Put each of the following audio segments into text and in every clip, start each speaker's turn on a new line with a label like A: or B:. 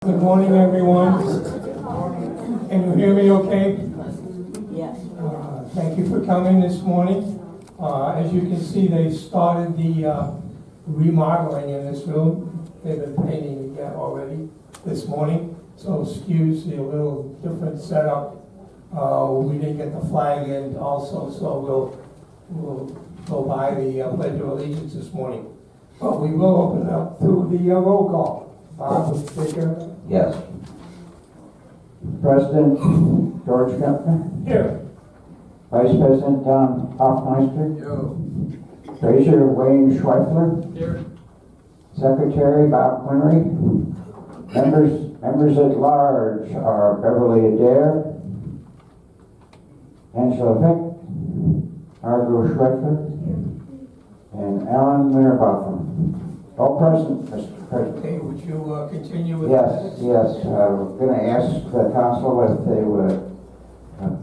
A: Good morning, everyone. Can you hear me okay?
B: Yes.
A: Thank you for coming this morning. As you can see, they started the remodeling in this room. They've been painting it already this morning, so excuse the little different setup. We didn't get the flag in also, so we'll go by the Pledge of Allegiance this morning. But we will open it up through the roll call. Bob, will you take care of that?
C: Yes. President George Kempner.
A: Here.
C: Vice President Don Hoffmeister. Treasurer Wayne Schweifler.
A: Here.
C: Secretary Bob Quinnery. Members at large are Beverly Adair, Angela Fick, Margot Schweifler, and Alan Winterbotham. All present, Mr. President.
A: Okay, would you continue with
C: Yes,
A: that?
C: yes. We're going to ask the council if they would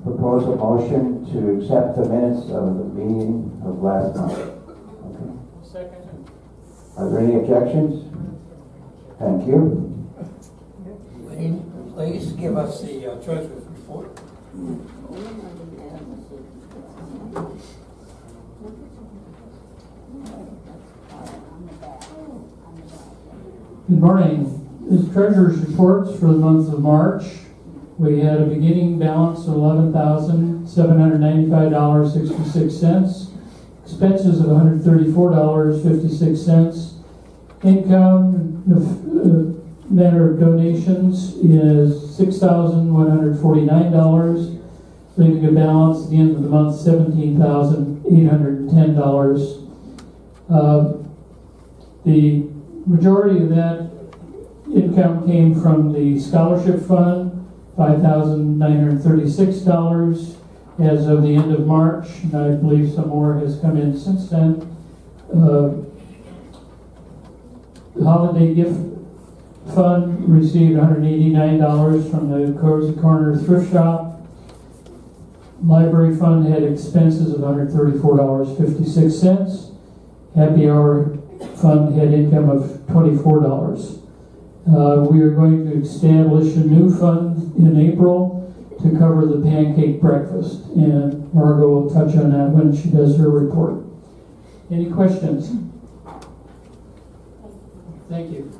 C: propose a motion to accept the minutes of the meeting of last month. Okay.
A: Second.
C: Are there any objections? Thank you.
A: Lane, please give us the treasurer's report.
D: Good morning. This treasurer's reports for the month of March. We had a beginning balance of $11,795.66, expenses of $134.56, income, matter of donations is $6,149, leaving a balance at the end of the month $17,810. The majority of that income came from the scholarship fund, $5,936 as of the end of March, and I believe some more has come in since then. The holiday gift fund received $189 from the Cozy Corner thrift shop. Library fund had expenses of $134.56. Happy hour fund had income of $24. We are going to establish a new fund in April to cover the pancake breakfast, and Margot will touch on that when she does her report. Any questions? Thank you.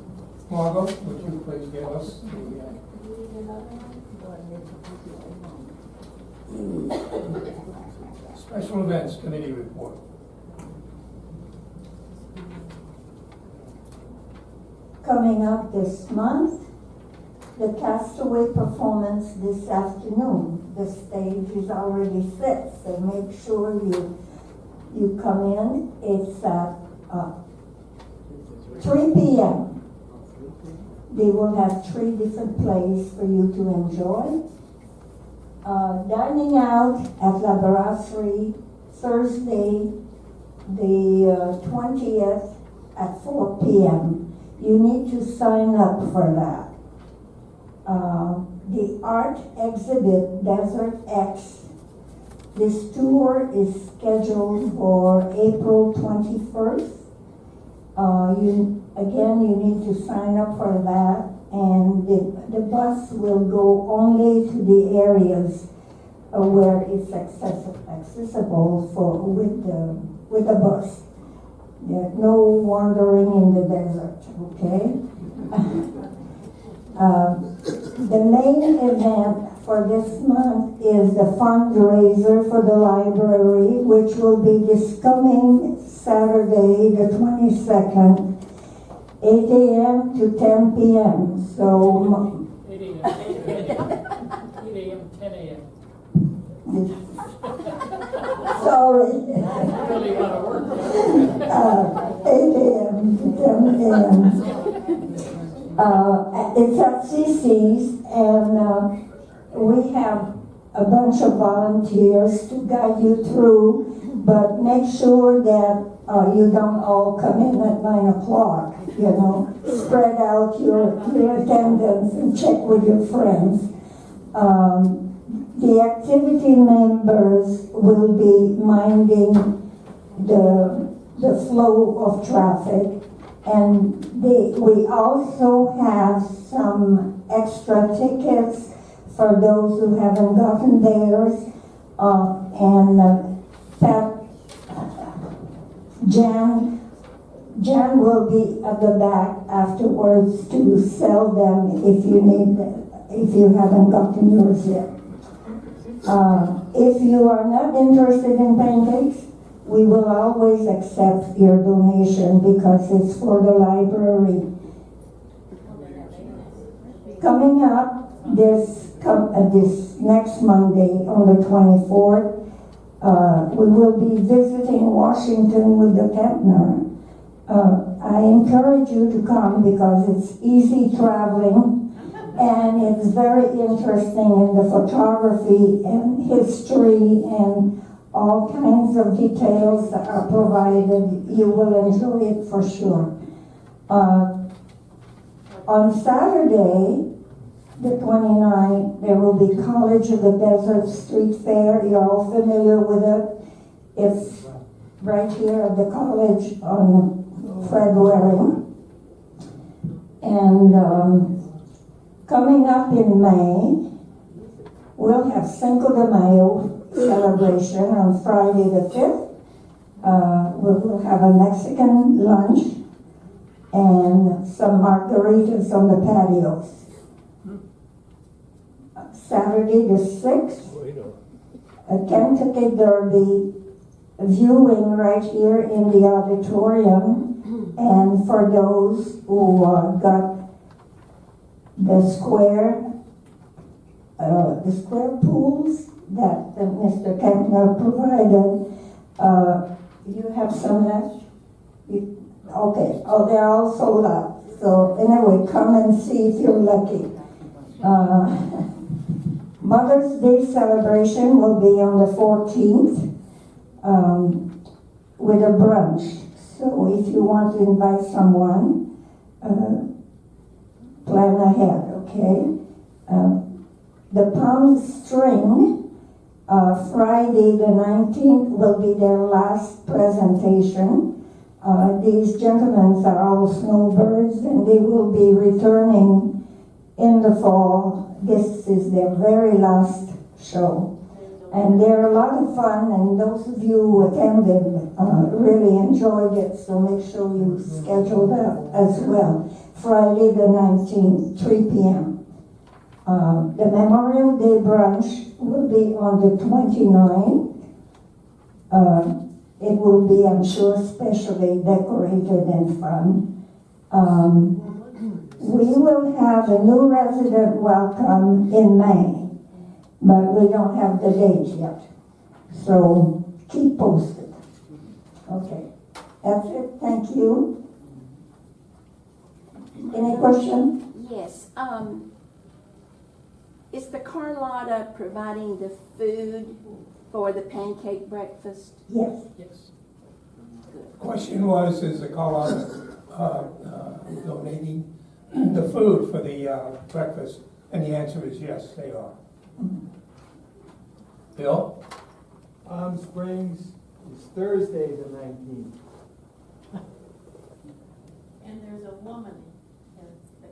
A: Margot, would you please give us the Special Events Committee report?
B: Coming up this month, the Castaway performance this afternoon. The stage is already set, so make sure you come in. It's at 3 p.m. They will have 3 different plays for you to enjoy. Dining out at La Brasserie, Thursday, the 20th at 4 p.m. You need to sign up for that. The art exhibit, Desert X, this tour is scheduled for April 21st. You need to sign up for that, and the bus will go only to the areas where it's accessible with the bus. There's no wandering in the desert, okay? The main event for this month is the fundraiser for the library, which will be this coming Saturday, the 22nd, 8 a.m. to 10 p.m. So,
D: 8 a.m. 10 a.m.
B: Sorry.
D: Really want to work.
B: 8 a.m. to 10 a.m. It's at CC's, and we have a bunch of volunteers to guide you through, but make sure that you don't all come in at 9 o'clock, spread out your attendance and check with your friends. The activity members will be minding the flow of traffic, And we also have some extra tickets for those who haven't gotten theirs. Jan will be at the back afterwards to sell them if you haven't gotten yours yet. If you are not interested in pancakes, we will always accept your donation because it's for the library. Coming up this next Monday on the 24th, we will be visiting Washington with the Kempner. I encourage you to come because it's easy traveling and it's very interesting in the photography and history and all kinds of details that are provided. You will enjoy it for sure. On Saturday, the 29th, there will be College of the Desert Street Fair. You're all familiar with it. It's right here at the college on Fred Waring. And coming up in May, we'll have Cinco de Mayo celebration on Friday the 5th. We'll have a Mexican lunch and some margaritas on the patios. Saturday the 6th, a Kentucky Derby viewing right here in the auditorium. And for those who got the square pools that Mr. Kempner provided, you have some left? Okay. Oh, they're all sold out. So anyway, come and see if you're lucky. Mother's Day celebration will be on the 14th with a brunch. So if you want to invite someone, plan ahead, okay? The Palm String, Friday the 19th will be their last presentation. These gentlemen are all snowbirds and they will be returning in the fall. This is their very last show. And they're a lot of fun, and those of you who attended really enjoyed it, so make sure you schedule that as well. Friday the 19th, 3 p.m. The Memorial Day brunch will be on the 29th. It will be, I'm sure, specially decorated and fun. We will have a new resident welcome in May. But we don't have the date yet. So keep posted. Okay. That's it. Thank you. Any question?
E: Yes. Is the Carlotta providing the food for the pancake breakfast?
B: Yes.
A: Yes. Question was, is the Carlotta donating the food for the breakfast? And the answer is yes, they are. Bill?
F: Palm Springs is Thursday the 19th.
G: And there's a woman.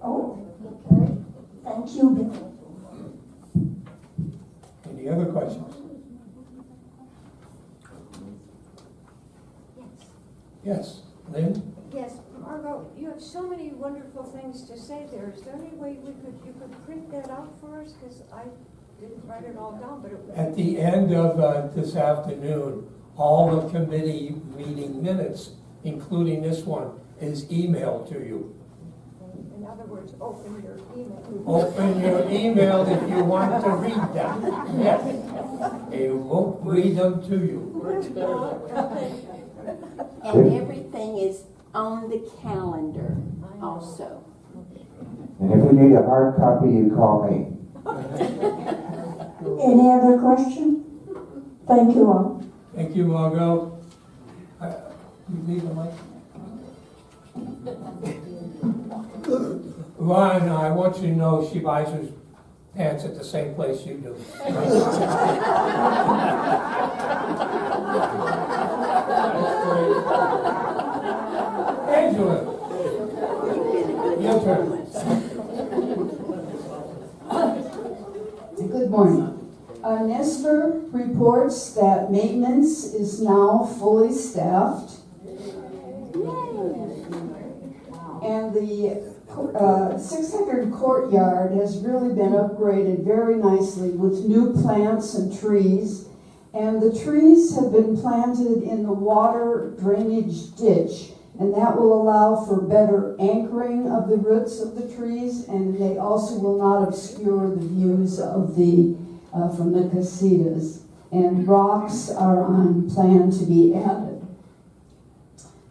B: Oh, okay. Thank you, Bill.
A: Any other questions? Yes, Lynn?
H: Yes, Margot, you have so many wonderful things to say there. Is there any way you could print that out for us? Because I didn't write it all down, but it was...
A: At the end of this afternoon, all the committee meeting minutes, including this one, is emailed to you.
H: In other words, open your email.
A: Open your email if you want to read them. Yes. They won't read them to you.
E: And everything is on the calendar also.
C: And if you need a hard copy, you call me.
B: Any other question? Thank you all.
A: Thank you, Margot. You leave the mic? Ron, I want you to know she buys her pants at the same place you do. Angela. Your turn.
I: Good morning. Nestor reports that maintenance is now fully staffed. And the 600 courtyard has really been upgraded very nicely with new plants and trees. And the trees have been planted in the water drainage ditch. And that will allow for better anchoring of the roots of the trees, and they also will not obscure the views of the from the casitas. And rocks are on plan to be added.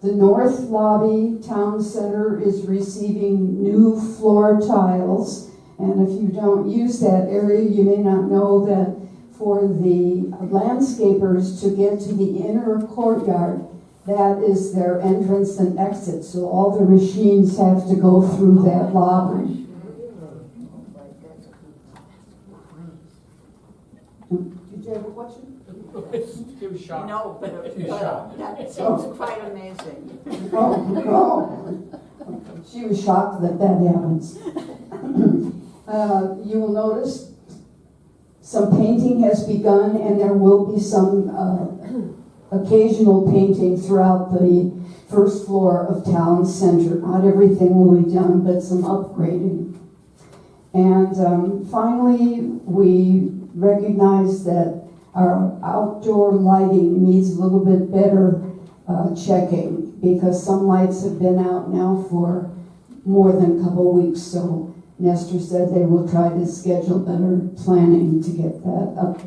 I: The north lobby town center is receiving new floor tiles, and if you don't use that area, you may not know that for the landscapers to get to the inner courtyard, that is their entrance and exit, so all the machines have to go through that lobby. Did you have a question?
F: She was shocked.
G: No, but that seems quite amazing.
I: She was shocked that happens. You will notice some painting has begun, and there will be some occasional painting throughout the first floor of town center. Not everything will be done, but some upgrading. And finally, we recognize that our outdoor lighting needs a little bit better checking, because some lights have been out now for more than a couple weeks. So Nestor said they will try to schedule better planning to get that up.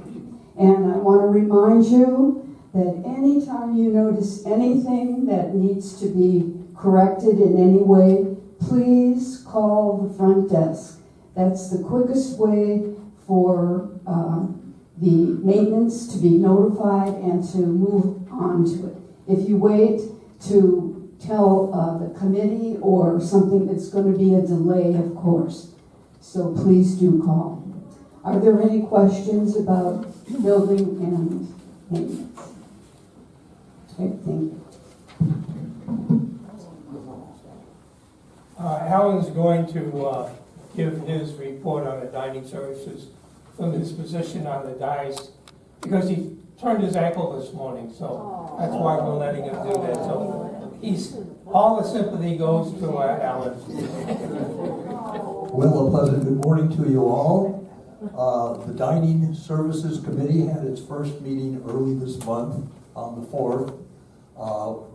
I: And I want to remind you that anytime you notice anything that needs to be corrected in any way, please call the front desk. That's the quickest way for the maintenance to be notified and to move on to it. If you wait to tell the committee or something, it's going to be a delay, of course. So please do call. Are there any questions about building and maintenance? Okay, thank you.
A: Alan's going to give his report on the dining services from his position on the dais, because he turned his ankle this morning, so that's why we're letting him do that. So he's, all the sympathy goes to Alan.
J: Well, a pleasant good morning to you all. The Dining Services Committee had its first meeting early this month on the 4th.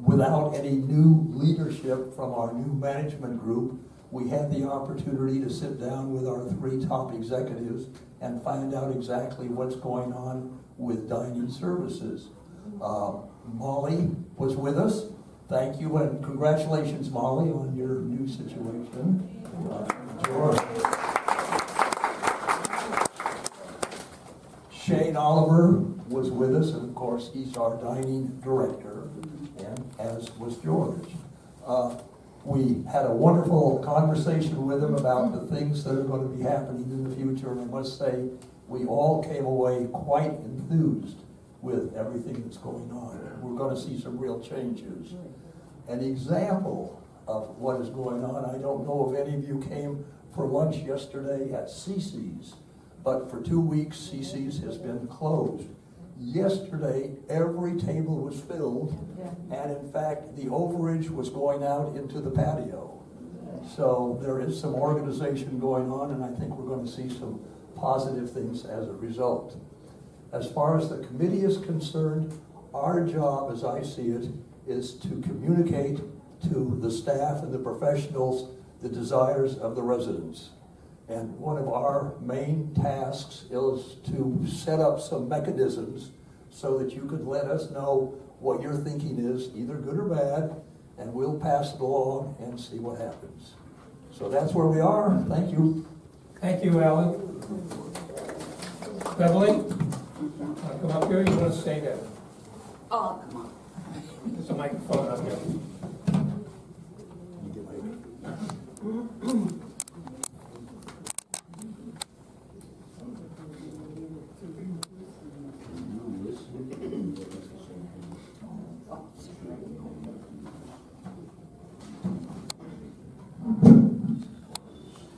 J: Without any new leadership from our new management group, we had the opportunity to sit down with our 3 top executives and find out exactly what's going on with dining services. Molly was with us. Thank you and congratulations, Molly, on your new situation. Shane Oliver was with us, and of course he's our dining director, and as was George. We had a wonderful conversation with him about the things that are going to be happening in the future, and I must say we all came away quite enthused with everything that's going on. We're going to see some real changes. An example of what is going on, I don't know if any of you came for lunch yesterday at CC's, but for 2 weeks CC's has been closed. Yesterday, every table was filled, and in fact, the overage was going out into the patio. So there is some organization going on, and I think we're going to see some positive things as a result. As far as the committee is concerned, our job, as I see it, is to communicate to the staff and the professionals the desires of the residents. And one of our main tasks is to set up some mechanisms so that you could let us know what your thinking is, either good or bad, and we'll pass it along and see what happens. So that's where we are. Thank you.
A: Thank you, Alan. Beverly, want to come up here or you want to stay there?
G: Oh, come on.
A: There's a microphone up here.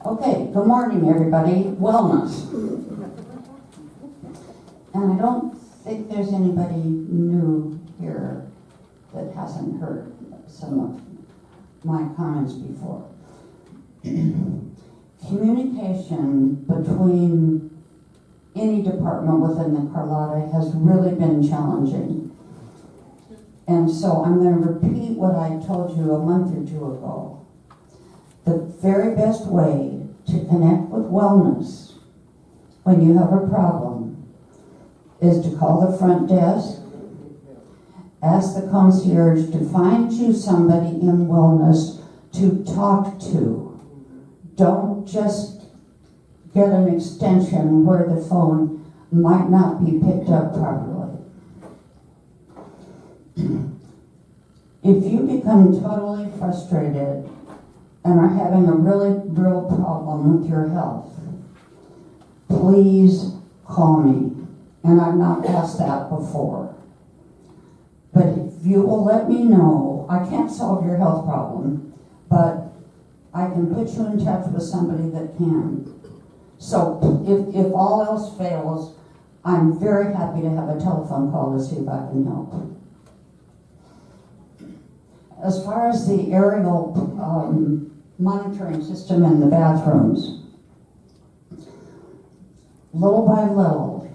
I: Okay, good morning, everybody. Wellness. And I don't think there's anybody new here that hasn't heard some of my comments before. Communication between any department within the Carlotta has really been challenging. And so I'm going to repeat what I told you a month or two ago. The very best way to connect with wellness when you have a problem is to call the front desk, ask the concierge to find you somebody in wellness to talk to. Don't just get an extension where the phone might not be picked up properly. If you become totally frustrated and are having a really real problem with your health, please call me. And I've not asked that before. But if you will let me know, I can't solve your health problem, but I can put you in touch with somebody that can. So if all else fails, I'm very happy to have a telephone call to see if I can help. As far as the aerial monitoring system in the bathrooms, little by little,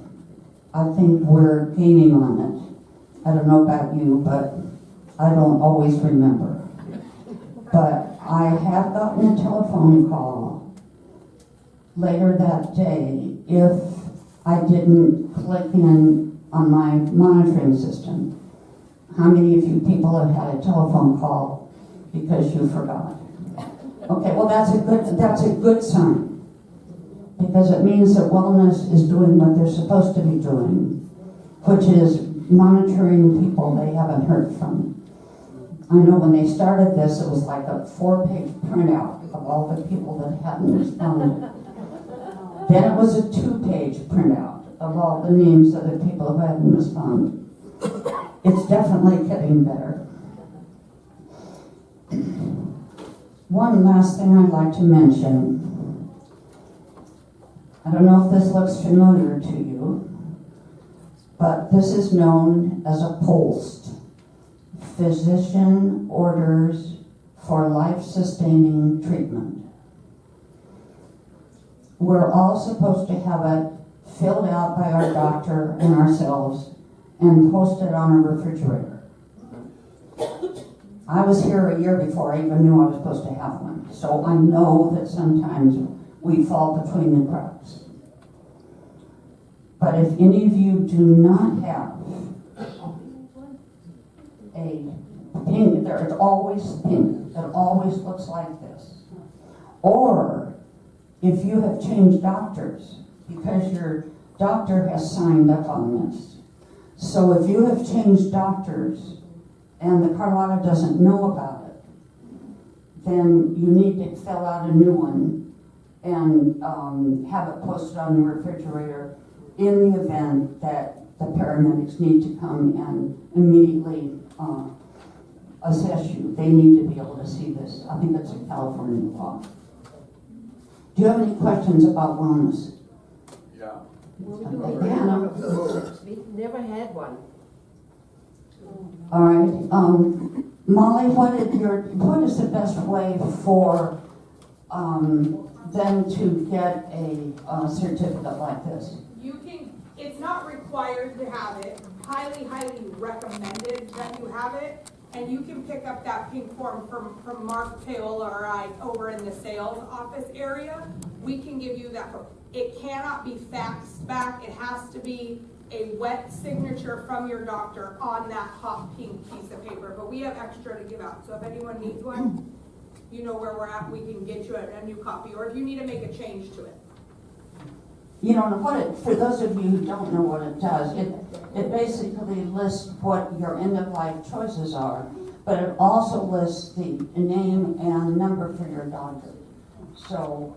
I: I think we're gaining on it. I don't know about you, but I don't always remember. But I have gotten a telephone call later that day if I didn't click in on my monitoring system. How many of you people have had a telephone call because you forgot? Okay, well that's a good sign. Because it means that wellness is doing what they're supposed to be doing, which is monitoring people they haven't heard from. I know when they started this, it was like a 4-page printout of all the people that hadn't responded. Then it was a 2-page printout of all the names of the people who hadn't responded. It's definitely getting better. One last thing I'd like to mention. I don't know if this looks familiar to you, but this is known as a POLST, Physician Orders for Life-Sustaining Treatment. We're all supposed to have it filled out by our doctor and ourselves and posted on a refrigerator. I was here a year before I even knew I was supposed to have one, so I know that sometimes we fall between the cracks. But if any of you do not have a pink, it's always pink, it always looks like this. Or if you have changed doctors because your doctor has signed up on this. So if you have changed doctors and the Carlotta doesn't know about it, then you need to fill out a new one and have it posted on the refrigerator in the event that the paramedics need to come and immediately assess you. They need to be able to see this. I think that's a California law. Do you have any questions about wellness?
G: Yeah.
I: Okay, Hannah?
G: We've never had one.
I: All right. Molly, what is the best way for them to get a certificate like this?
K: It's not required to have it, highly, highly recommended that you have it, and you can pick up that pink form from Mark Paola or I over in the sales office area. We can give you that. It cannot be faxed back. It has to be a wet signature from your doctor on that hot pink piece of paper, but we have extra to give out. So if anyone needs one, you know where we're at. We can get you a new copy, or if you need to make a change to it.
I: You know, for those of you who don't know what it does, it basically lists what your end-of-life choices are, but it also lists the name and number for your doctor. So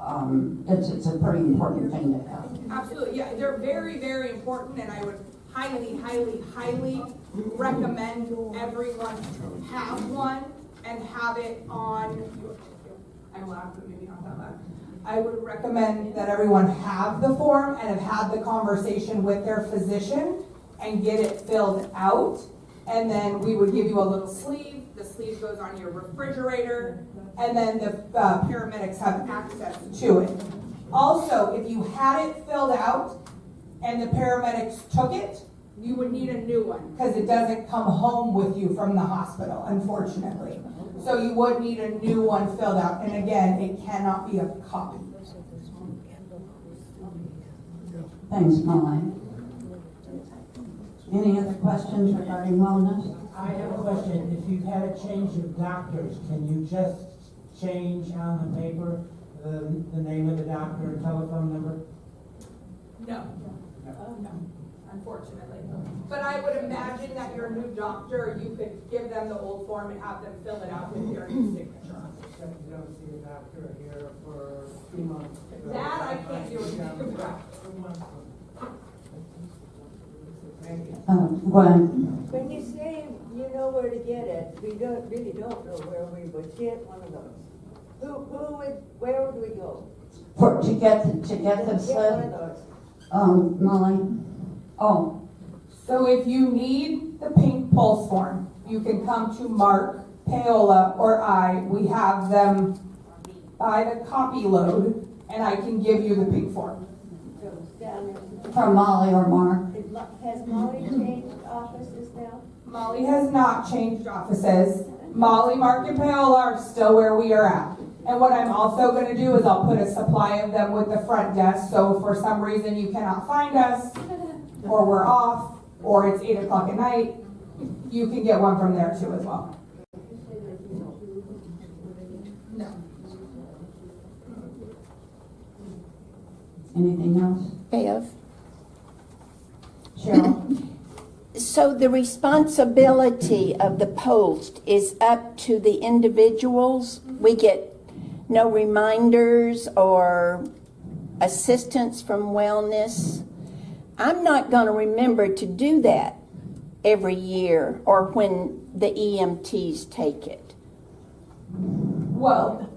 I: it's a pretty important thing to have.
K: Absolutely, yeah, they're very, very important, and I would highly, highly, highly recommend everyone have one and have it on. I'm loud, but maybe not that loud. I would recommend that everyone have the form and have had the conversation with their physician and get it filled out. And then we would give you a little sleeve. The sleeve goes on your refrigerator, and then the paramedics have access to it. Also, if you had it filled out and the paramedics took it, you would need a new one because it doesn't come home with you from the hospital, unfortunately. So you would need a new one filled out. And again, it cannot be a copy.
I: Thanks, Molly. Any other questions regarding wellness?
L: I have a question. If you've had a change of doctors, can you just change on the paper the name of the doctor and telephone number?
K: No. No, unfortunately. But I would imagine that your new doctor, you could give them the old form and have them fill it out with your new signature.
L: Except you don't see a doctor here for 2 months.
K: That I can't do anything about.
L: Thank you.
I: Gwen,
H: When you say you know where to get it, we really don't know where we would get one of those. Where would we go?
I: to get the
H: Get one
I: slip,
H: of those.
I: Molly? Oh,
K: So if you need the pink pulse form, you can come to Mark, Paola, or I. We have them by the copy load, and I can give you the pink form.
H: Down there.
I: from Molly or Mark?
H: Has Molly changed offices now?
K: Molly has not changed offices. Molly, Mark, and Paola are still where we are at. And what I'm also going to do is I'll put a supply of them with the front desk, so if for some reason you cannot find us, or we're off, or it's 8 o'clock at night, you can get one from there too as well. No.
I: Anything else?
E: Bev?
I: Cheryl?
E: So the responsibility of the post is up to the individuals? We get no reminders or assistance from wellness? I'm not going to remember to do that every year or when the EMTs take it.
K: Well,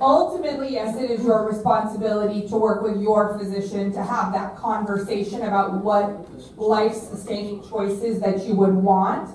K: ultimately, yes, it is your responsibility to work with your physician to have that conversation about what life-sustaining choices that you would want.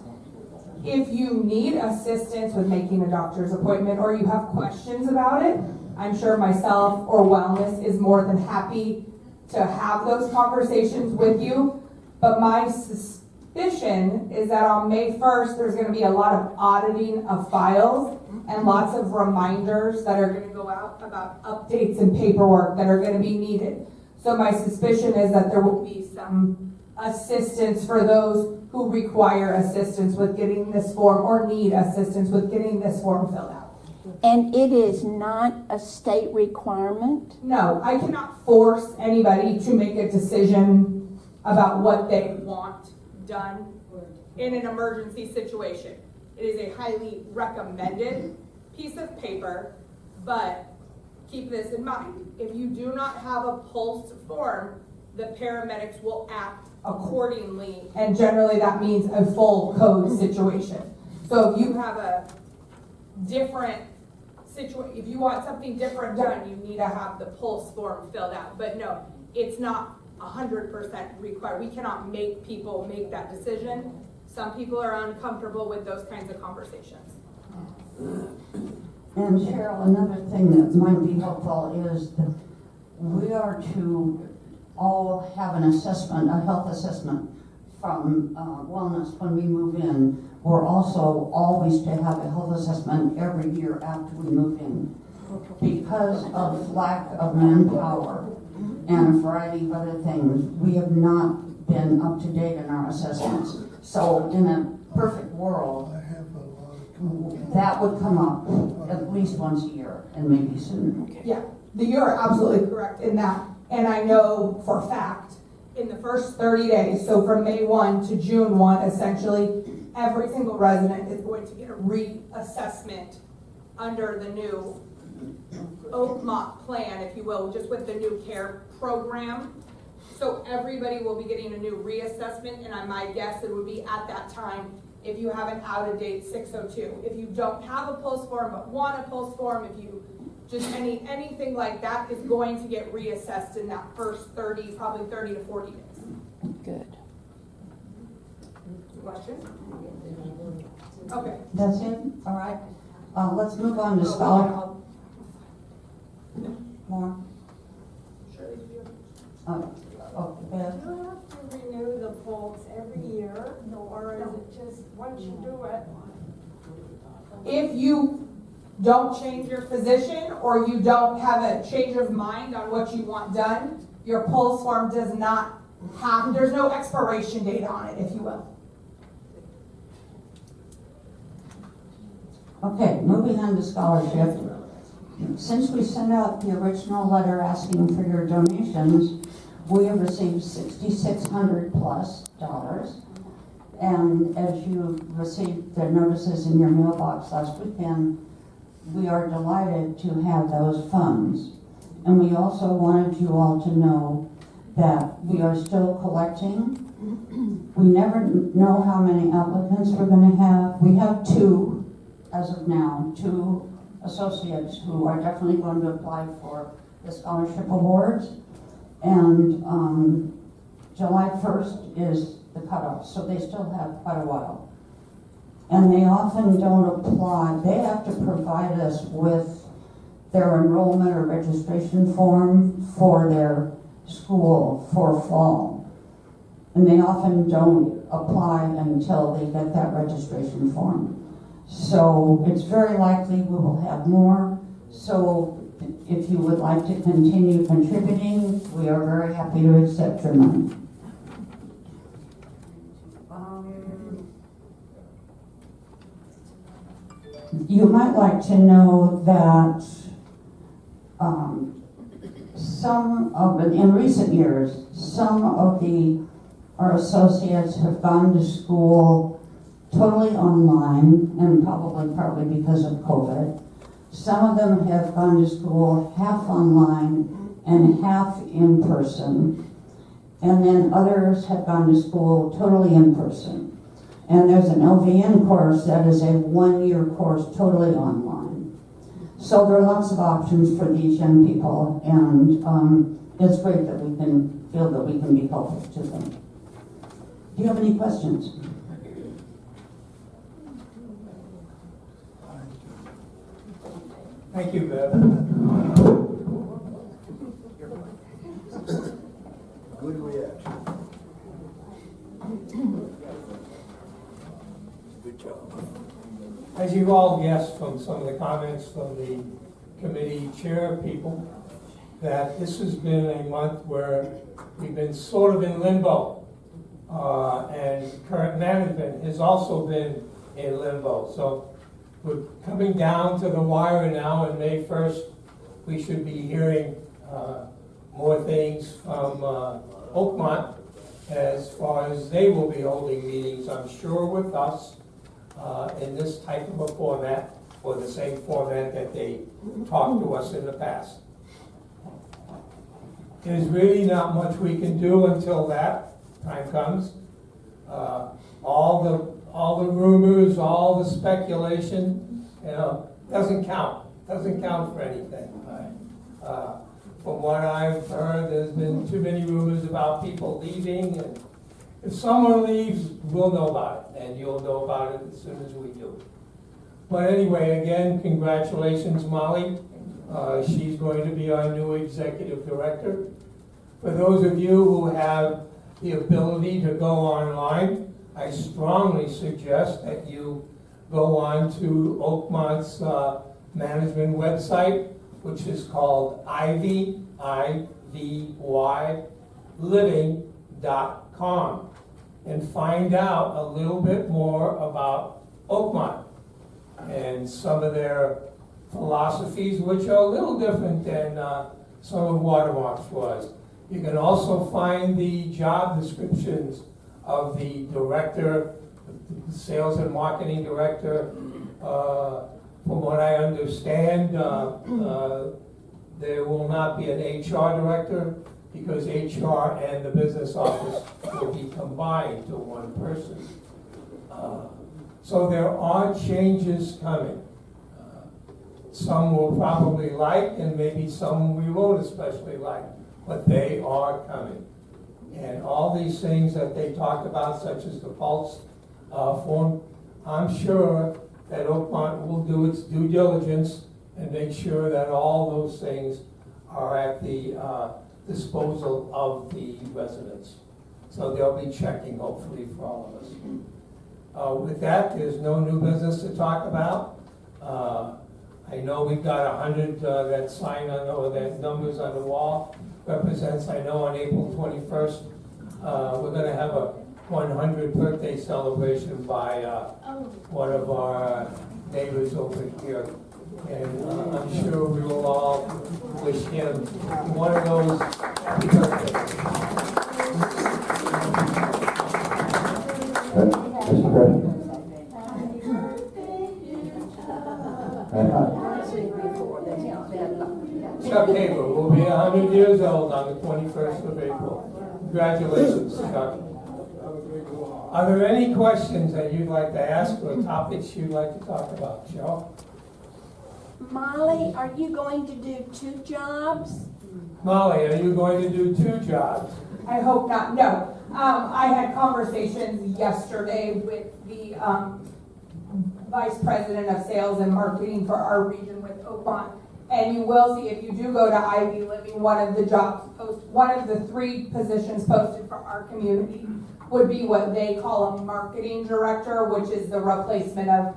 K: If you need assistance with making a doctor's appointment or you have questions about it, I'm sure myself or wellness is more than happy to have those conversations with you. But my suspicion is that on May 1st, there's going to be a lot of auditing of files and lots of reminders that are going to go out about updates and paperwork that are going to be needed. So my suspicion is that there will be some assistance for those who require assistance with getting this form or need assistance with getting this form filled out.
E: And it is not a state requirement?
K: No, I cannot force anybody to make a decision about what they want done in an emergency situation. It is a highly recommended piece of paper, but keep this in mind. If you do not have a pulse form, the paramedics will act accordingly, and generally that means a full code situation. So if you have a different situation, if you want something different done, you need to have the pulse form filled out. But no, it's not 100% required. We cannot make people make that decision. Some people are uncomfortable with those kinds of conversations.
I: And Cheryl, another thing that might be helpful is that we are to all have an assessment, a health assessment from wellness when we move in. We're also always to have a health assessment every year after we move in. Because of lack of manpower and a variety of other things, we have not been up to date in our assessments. So in a perfect world, that would come up at least once a year and maybe sooner.
K: Yeah, you're absolutely correct in that. And I know for a fact, in the first 30 days, so from May 1 to June 1, essentially, every single resident is going to get a reassessment under the new Oakmont plan, if you will, just with the new care program. So everybody will be getting a new reassessment, and my guess it would be at that time if you have an out-of-date 602. If you don't have a pulse form but want a pulse form, if you just anything like that is going to get reassessed in that first 30, probably 30 to 40 days.
E: Good.
K: Question? Okay.
I: That's it? All right. Let's move on to scholar. More? Oh, Beth?
H: Do you have to renew the polls every year, or is it just once you do it?
K: If you don't change your position or you don't have a change of mind on what you want done, your polls form does not have, there's no expiration date on it, if you will.
I: Okay, moving on to scholarship. Since we sent out the original letter asking for your donations, we have received $6,600 plus. And as you received the notices in your mailbox last weekend, we are delighted to have those funds. And we also wanted you all to know that we are still collecting. We never know how many applicants we're going to have. We have two, as of now, two associates who are definitely going to apply for the scholarship awards. And July 1st is the cutoff, so they still have quite a while. And they often don't apply. They have to provide us with their enrollment or registration form for their school for fall. And they often don't apply until they get that registration form. So it's very likely we will have more. So if you would like to continue contributing, we are very happy to accept your money. You might like to know that in recent years, some of our associates have gone to school totally online, and probably because of COVID. Some of them have gone to school half online and half in person. And then others have gone to school totally in person. And there's an LVN course that is a 1-year course totally online. So there are lots of options for these young people, and it's great that we can feel that we can be helpful to them. Do you have any questions?
A: Thank you, Bev.
J: Good reaction. Good job.
A: As you've all guessed from some of the comments from the committee chair people, that this has been a month where we've been sort of in limbo. And current management has also been in limbo. So we're coming down to the wire now, and May 1st, we should be hearing more things from Oakmont as far as they will be holding meetings, I'm sure, with us in this type of a format, or the same format that they talked to us in the past. There's really not much we can do until that time comes. All the rumors, all the speculation, doesn't count. Doesn't count for anything. From what I've heard, there's been too many rumors about people leaving, and if someone leaves, we'll know about it, and you'll know about it as soon as we do. But anyway, again, congratulations, Molly. She's going to be our new executive director. For those of you who have the ability to go online, I strongly suggest that you go on to Oakmont's management website, which is called Ivy, I-V-Y, living.com, and find out a little bit more about Oakmont and some of their philosophies, which are a little different than some of Watermark's was. You can also find the job descriptions of the director, the sales and marketing director. From what I understand, there will not be an HR director because HR and the business office will be combined to one person. So there are changes coming. some will probably like, and maybe some we won't especially like, but they are coming. And all these things that they talked about, such as the Pulse form, I'm sure that Oakmont will do its due diligence and make sure that all those things are at the disposal of the residents. So they'll be checking, hopefully, for all of us. With that, there's no new business to talk about. I know we've got 100 that sign on, or that numbers on the wall represents, I know on April 21st, we're going to have a 100th birthday celebration by one of our neighbors over here. And I'm sure we will all wish him one of those happy birthdays.
C: Mr. President?
A: Chuck Haber will be 100 years old on the 21st of April. Congratulations, Chuck. Are there any questions that you'd like to ask or topics you'd like to talk about, Joe?
E: Molly, are you going to do 2 jobs?
A: Molly, are you going to do 2 jobs?
K: I hope not, no. I had conversations yesterday with the Vice President of Sales and Marketing for our region with Oakmont. And you will see, if you do go to Ivy Living, one of the 3 positions posted for our community would be what they call a marketing director, which is the replacement of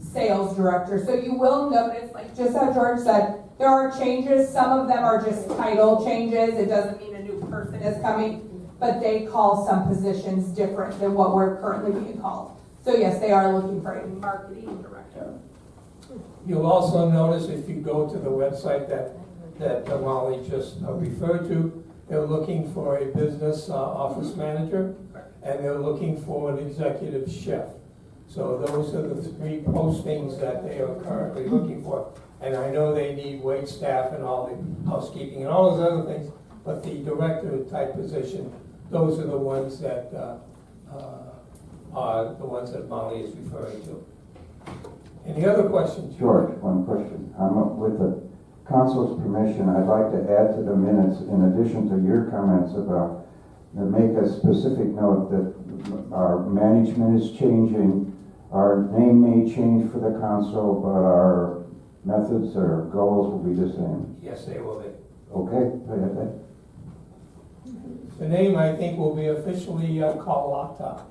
K: sales director. So you will notice, like just how George said, there are changes. Some of them are just title changes. It doesn't mean a new person is coming, but they call some positions different than what we're currently being called. So yes, they are looking for a marketing director.
A: You'll also notice if you go to the website that Molly just referred to, they're looking for a business office manager, and they're looking for an executive chef. So those are the 3 postings that they are currently looking for. And I know they need wait staff and all the housekeeping and all those other things, but the director type position, those are the ones that are the ones that Molly is referring to. Any other questions?
C: George, one question. With the council's permission, I'd like to add to the minutes, in addition to your comments about, make a specific note that our management is changing. Our name may change for the council, but our methods or goals will be the same.
A: Yes, they will be.
C: Okay, I got that.
A: The name, I think, will be officially Carlotta.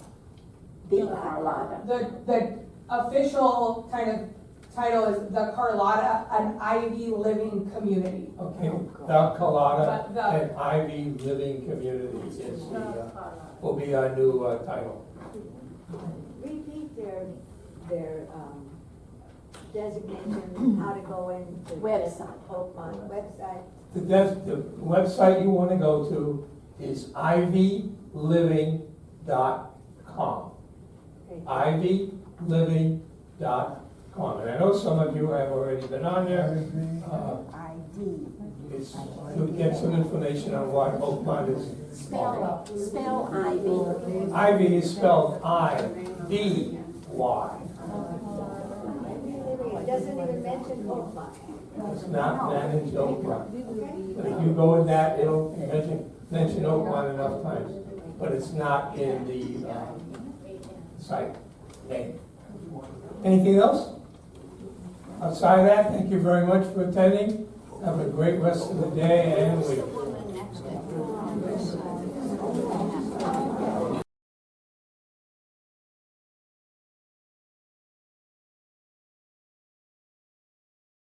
E: The Carlotta.
K: The official kind of title is the Carlotta, an Ivy Living Community.
A: Okay, the Carlotta
K: But the-
A: and Ivy Living Community is will be our new title.
H: Repeat their designation, how to go in.
E: Website.
H: Oakmont website.
A: The website you want to go to is ivyliving.com.
H: Okay.
A: ivyliving.com. And I know some of you have already been on there. You'll get some information on what Oakmont is.
E: Spell Ivy.
A: Ivy is spelled I-V-Y.
H: It doesn't even mention Oakmont.
A: It's not managed Oakmont. But if you go in that, it'll mention Oakmont enough times. But it's not in the site name. Anything else? Outside of that, thank you very much for attending. Have a great rest of the day and week.